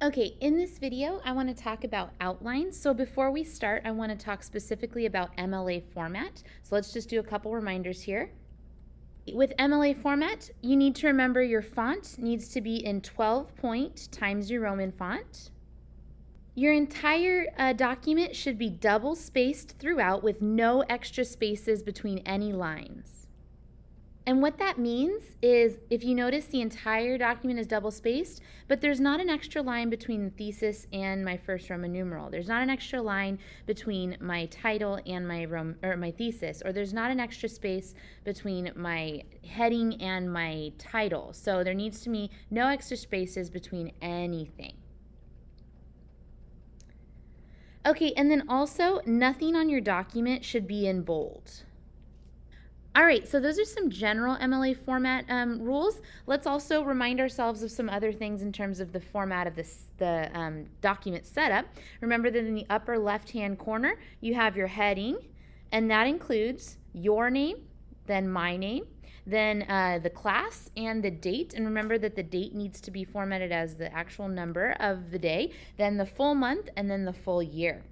Okay, in this video, I want to talk about outlines. So before we start, I want to talk specifically about MLA format. So let's just do a couple reminders here. With MLA format, you need to remember your font needs to be in 12-point Times New Roman font. Your entire document should be double spaced throughout with no extra spaces between any lines. And what that means is, if you notice, the entire document is double spaced, but there's not an extra line between the thesis and my first Roman numeral. There's not an extra line between my title and my thesis, or there's not an extra space between my heading and my title. So there needs to be no extra spaces between anything. Okay, and then also, nothing on your document should be in bold. All right, so those are some general MLA format rules. Let's also remind ourselves of some other things in terms of the format of the document setup. Remember that in the upper left-hand corner, you have your heading, and that includes your name, then my name, then the class and the date. And remember that the date needs to be formatted as the actual number of the day, then the full month, and then the full year.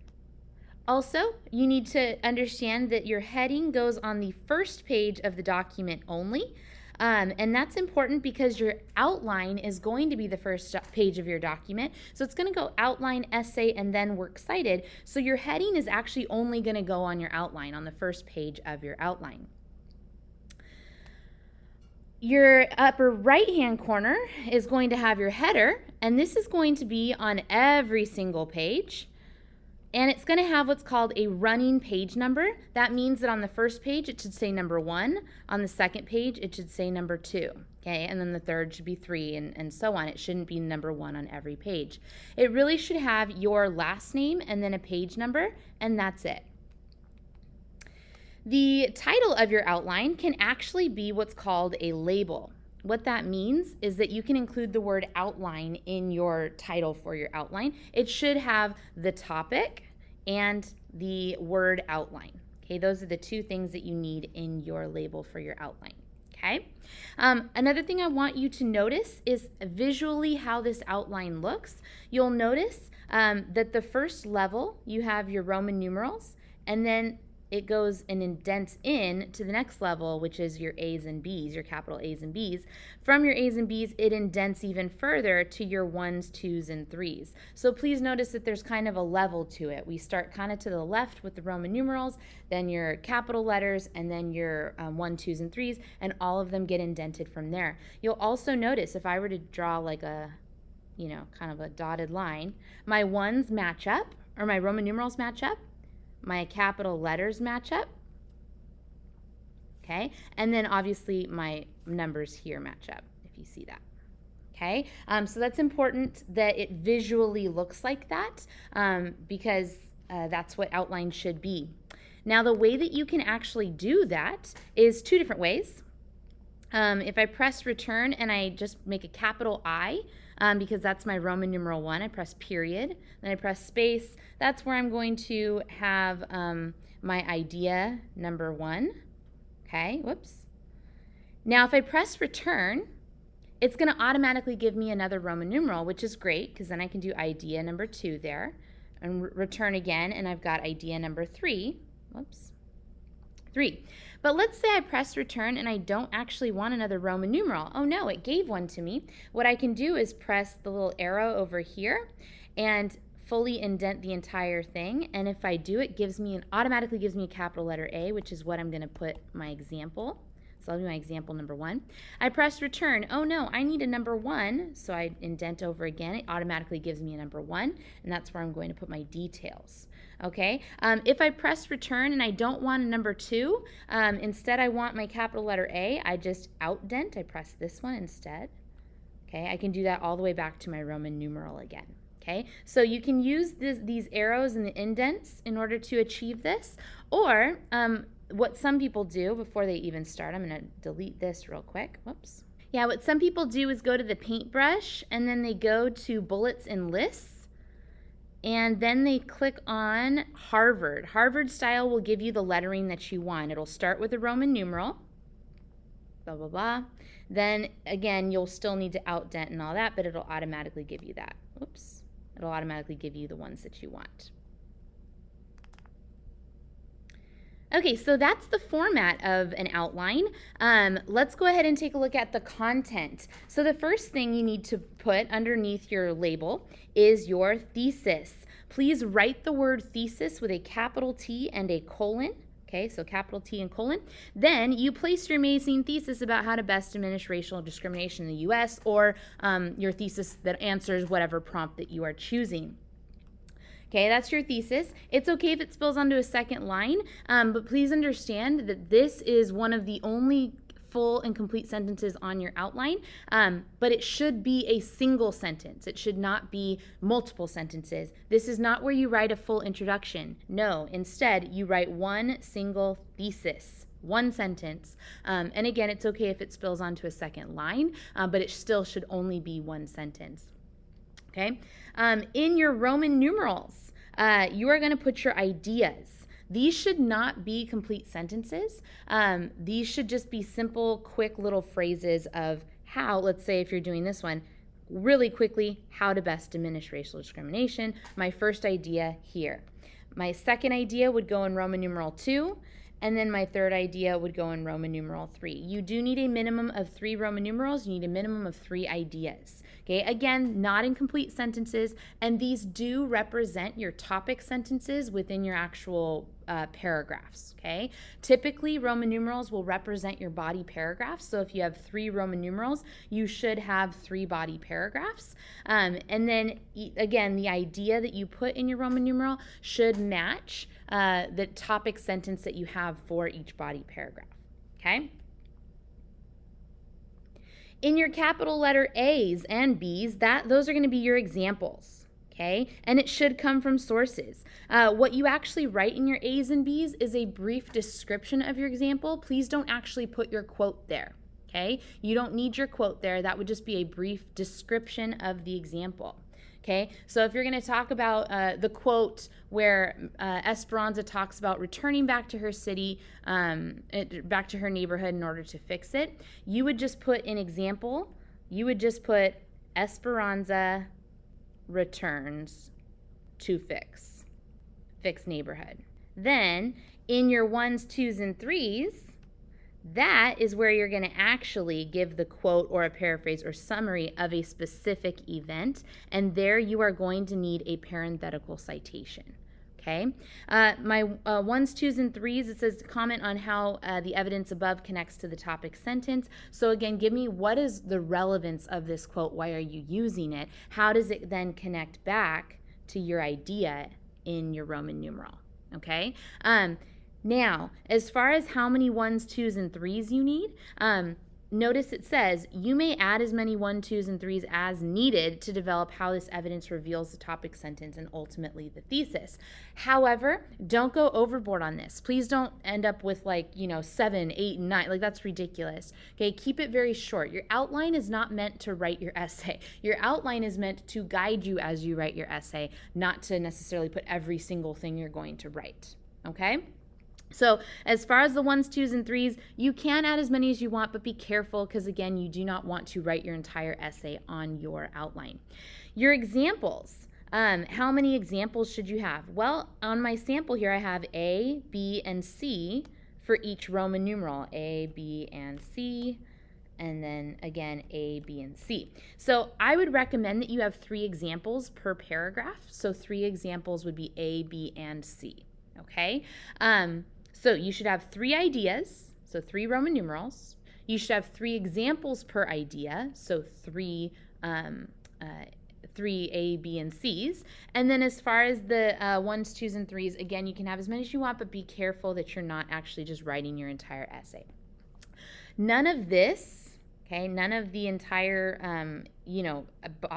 Also, you need to understand that your heading goes on the first page of the document only. And that's important because your outline is going to be the first page of your document. So it's going to go outline, essay, and then works cited. So your heading is actually only going to go on your outline, on the first page of your outline. Your upper right-hand corner is going to have your header, and this is going to be on every single page. And it's going to have what's called a running page number. That means that on the first page, it should say number 1. On the second page, it should say number 2. Okay, and then the third should be 3, and so on. It shouldn't be number 1 on every page. It really should have your last name and then a page number, and that's it. The title of your outline can actually be what's called a label. What that means is that you can include the word outline in your title for your outline. It should have the topic and the word outline. Okay, those are the two things that you need in your label for your outline. Okay, another thing I want you to notice is visually how this outline looks. You'll notice that the first level, you have your Roman numerals, and then it goes and indents in to the next level, which is your A's and B's, your capital A's and B's. From your A's and B's, it indents even further to your 1s, 2s, and 3s. So please notice that there's kind of a level to it. We start kind of to the left with the Roman numerals, then your capital letters, and then your 1, 2s, and 3s, and all of them get indented from there. You'll also notice, if I were to draw like a, kind of a dotted line, my 1s match up, or my Roman numerals match up. My capital letters match up, okay? And then obviously my numbers here match up, if you see that, okay? So that's important that it visually looks like that because that's what outline should be. Now, the way that you can actually do that is two different ways. If I press return and I just make a capital I, because that's my Roman numeral 1, I press period, then I press space. That's where I'm going to have my idea number 1. Okay, whoops. Now, if I press return, it's going to automatically give me another Roman numeral, which is great because then I can do idea number 2 there and return again, and I've got idea number 3. Whoops. 3. But let's say I press return and I don't actually want another Roman numeral. Oh no, it gave one to me. What I can do is press the little arrow over here and fully indent the entire thing. And if I do, it automatically gives me a capital letter A, which is what I'm going to put my example. So that'll be my example number 1. I press return. Oh no, I need a number 1. So I indent over again. It automatically gives me a number 1, and that's where I'm going to put my details. Okay, if I press return and I don't want a number 2, instead I want my capital letter A, I just outdent. I press this one instead. Okay, I can do that all the way back to my Roman numeral again. Okay, so you can use these arrows and the indents in order to achieve this, or what some people do before they even start, I'm going to delete this real quick. Whoops. Yeah, what some people do is go to the paintbrush and then they go to bullets and lists. And then they click on Harvard. Harvard style will give you the lettering that you want. It'll start with a Roman numeral, blah, blah, blah. Then, again, you'll still need to outdent and all that, but it'll automatically give you that. Oops. It'll automatically give you the ones that you want. Okay, so that's the format of an outline. Let's go ahead and take a look at the content. So the first thing you need to put underneath your label is your thesis. Please write the word thesis with a capital T and a colon. Okay, so capital T and colon. Then you place your amazing thesis about how to best diminish racial discrimination in the U.S. or your thesis that answers whatever prompt that you are choosing. Okay, that's your thesis. It's okay if it spills onto a second line, but please understand that this is one of the only full and complete sentences on your outline, but it should be a single sentence. It should not be multiple sentences. This is not where you write a full introduction. No, instead, you write one single thesis. One sentence. And again, it's okay if it spills onto a second line, but it still should only be one sentence. Okay? In your Roman numerals, you are going to put your ideas. These should not be complete sentences. These should just be simple, quick little phrases of how, let's say if you're doing this one, really quickly, how to best diminish racial discrimination. My first idea here. My second idea would go in Roman numeral 2. And then my third idea would go in Roman numeral 3. You do need a minimum of 3 Roman numerals. You need a minimum of 3 ideas. Okay, again, not in complete sentences, and these do represent your topic sentences within your actual paragraphs. Okay, typically Roman numerals will represent your body paragraphs. So if you have 3 Roman numerals, you should have 3 body paragraphs. And then again, the idea that you put in your Roman numeral should match the topic sentence that you have for each body paragraph. Okay. In your capital letter A's and B's, those are going to be your examples. Okay, and it should come from sources. What you actually write in your A's and B's is a brief description of your example. Please don't actually put your quote there. Okay, you don't need your quote there. That would just be a brief description of the example. Okay, so if you're going to talk about the quote where Esperanza talks about returning back to her city, back to her neighborhood in order to fix it, you would just put an example. You would just put Esperanza returns to fix neighborhood. Then in your 1s, 2s, and 3s, that is where you're going to actually give the quote or a paraphrase or summary of a specific event, and there you are going to need a parenthetical citation. Okay, my 1s, 2s, and 3s, it says comment on how the evidence above connects to the topic sentence. So again, give me what is the relevance of this quote? Why are you using it? How does it then connect back to your idea in your Roman numeral? Okay. Now, as far as how many 1s, 2s, and 3s you need, notice it says you may add as many 1s, 2s, and 3s as needed to develop how this evidence reveals the topic sentence and ultimately the thesis. However, don't go overboard on this. Please don't end up with 7, 8, and 9. That's ridiculous. Okay, keep it very short. Your outline is not meant to write your essay. Your outline is meant to guide you as you write your essay, not to necessarily put every single thing you're going to write. Okay? So as far as the 1s, 2s, and 3s, you can add as many as you want, but be careful because, again, you do not want to write your entire essay on your outline. Your examples. How many examples should you have? Well, on my sample here, I have A, B, and C for each Roman numeral. A, B, and C, and then, again, A, B, and C. So I would recommend that you have 3 examples per paragraph. So 3 examples would be A, B, and C. Okay? So you should have 3 ideas, so 3 Roman numerals. You should have 3 examples per idea, so 3 A, B, and C's. And then as far as the 1s, 2s, and 3s, again, you can have as many as you want, but be careful that you're not actually just writing your entire essay. None of this, okay, none of the entire,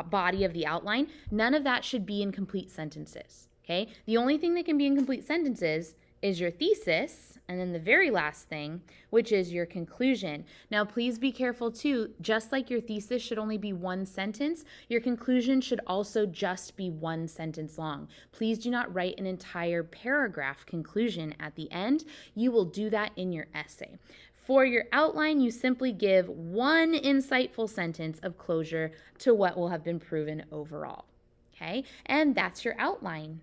body of the outline, none of that should be in complete sentences, okay? The only thing that can be in complete sentences is your thesis, and then the very last thing, which is your conclusion. Now, please be careful too, just like your thesis should only be 1 sentence, your conclusion should also just be 1 sentence long. Please do not write an entire paragraph conclusion at the end. You will do that in your essay. For your outline, you simply give 1 insightful sentence of closure to what will have been proven overall. Okay, and that's your outline.